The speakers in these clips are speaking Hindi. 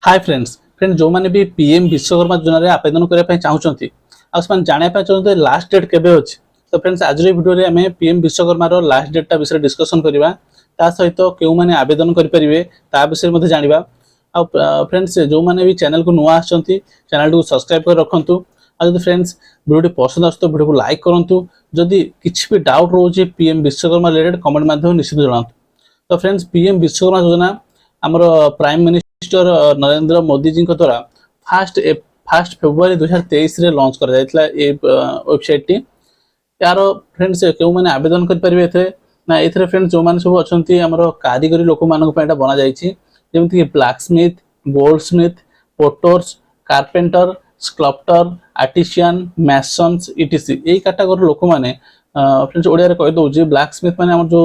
हाय फ्रेंड्स जो मैंने भी पीएम विश्वकर्मा योजना रे आवेदन करने चाहते आने जाना चाहते लास्ट डेट केबे अछि। तो फ्रेंड्स आज वीडियो रे हमें पीएम विश्वकर्मा रो लास्ट डेटा विषय डिस्कशन करबा ता सहित क्यों माने आवेदन करि परिबे ता विषय मध्ये जानिबा। आ फ्रेंड्स जो माने भी चैनल को नुआ आछंती चैनल को सब्सक्राइब कर रखंतु। आ जदि फ्रेंड्स वीडियो पसंद आछतो वीडियो को लाइक करंतु। जदि किछि भी डाउट रोजे पीएम विश्वकर्मा रिलेटेड कमेंट माध्यम निश्चित जणांतु। तो फ्रेंड्स पीएम विश्वकर्मा योजना हमर प्राइम मिनिस्टर नरेंद्र मोदी जी द्वारा फर्स्ट फेब्रुआरी 2023 रे लॉन्च कर जायतला ए वेबसाइट टी। यार फ्रेंड्स क्यों माने आवेदन कर परिबे एथे ना एथरे फ्रेंड्स जो माने सब अछंती हमर कारीगरी लोक मानक पयटा बना जायछि जेमति कि blacksmith, goldsmith, potters, carpenter, sculptor, artisan, masons etc एई कैटेगरी लोक माने फ्रेंड्स ओडिया रे कहि दउ जे ब्लैक स्मिथ माने हमर जो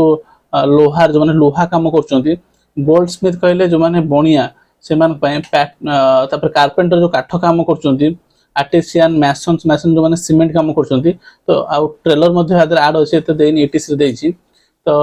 लोहार जो माने लोहा काम करछंती, गोल्ड स्मिथ कहले जो माने बणिया से मान पय तापर कारपेंटर जो काठ काम करछंती, आर्टिशियन मैसन जो माने सीमेंट काम करछंती। तो आ ट्रेलर मध्ये आदर ऐड होछि त देनी एटीसी देछि। तो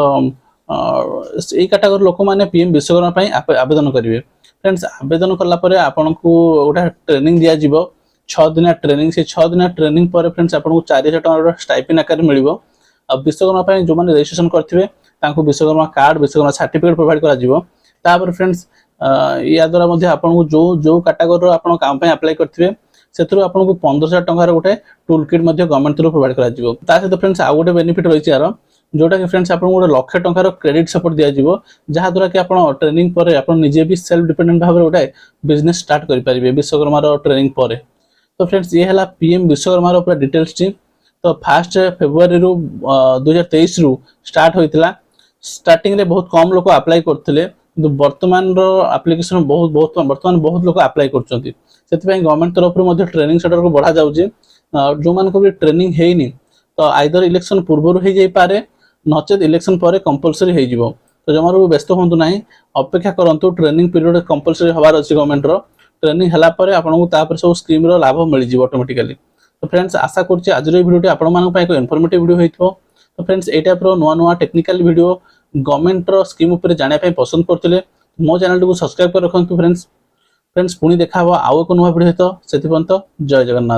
एई कैटेगरी लोक माने पीएम विश्वकर्मा पय आवेदन करिवे। फ्रेंड्स आवेदन करला परे आपनको ओटा ट्रेनिंग दिया जिवो 6 दिन ट्रेनिंग से 6 दिन ट्रेनिंग पर फ्रेंड्स आपनको 4000 टका स्टाइपेंड आकार मिलिबो। अब विश्वकर्मा पय जो माने रजिस्ट्रेशन करथिबे तांको Vishwakarma card Vishwakarma certificate provide करा जिवो। तापर फ्रेंड्स या द्वारा मध्ये आपनको जो जो कैटेगरी रो आपण काम पे अप्लाई करथिबे सेथरो आपनको 15000 टका रो गोटे टूल किट मध्ये गवर्नमेंट थ्रू प्रोवाइड करा जिवो। ता सहित फ्रेंड्स आ गोटे बेनिफिट रहिछि यार जोटा कि फ्रेंड्स आपनको गोटे 1 लाख टका रो क्रेडिट सपोर्ट दिया जिवो जहा द्वारा कि आपण ट्रेनिंग पर आपण निजे भी सेल्फ डिपेंडेंट भाबरे गोटे बिजनेस स्टार्ट करि परिबे विश्वकर्मा रो ट्रेनिंग पर। तो फ्रेंड्स ये हला पीएम विश्वकर्मा रो पूरा डिटेल्स टी। तो फर्स्ट फेब्रुआरी रो 2023 रु स्टार्ट होइतला। स्टार्टिंग रे बहुत कम लोक अप्लाई करथिले किंतु वर्तमान रो एप्लीकेशन वर्तमान बहुत लोक अप्लाई करछंती। सेति पय गवर्नमेंट तरफ रो मध्ये ट्रेनिंग सेंटर को बढ़ा जाउची। जो मान को भी ट्रेनिंग हेइनी तो आइदर इलेक्शन पूर्व हे जाई पारे नचेत इलेक्शन पर कंपलसरी हे जिवो। तो जमारो व्यस्त होंतु नाही अपेक्षा करंतु ट्रेनिंग पीरियड कंपलसरी हवार अछि। गवर्नमेंट रो ट्रेनिंग हला परे आपनको तापर सब स्कीम रो लाभ मिलि जिवो ऑटोमेटिकली। तो फ्रेंड्स आशा करछि आज रो वीडियो आपण मानक पय एक इन्फॉर्मेटिव वीडियो हेइथो। तो फ्रेंड्स ए टाइप रो नुआ नुआ टेक्निकल वीडियो गवर्नमेंट रो स्कीम ऊपर जाने पे पसंद करथिले मो चैनल को सब्सक्राइब कर रखंतु फ्रेंड्स। पुणी देखा आउ एक नुआ वीडियो हेतो सेति पंत जय जगन्नाथ।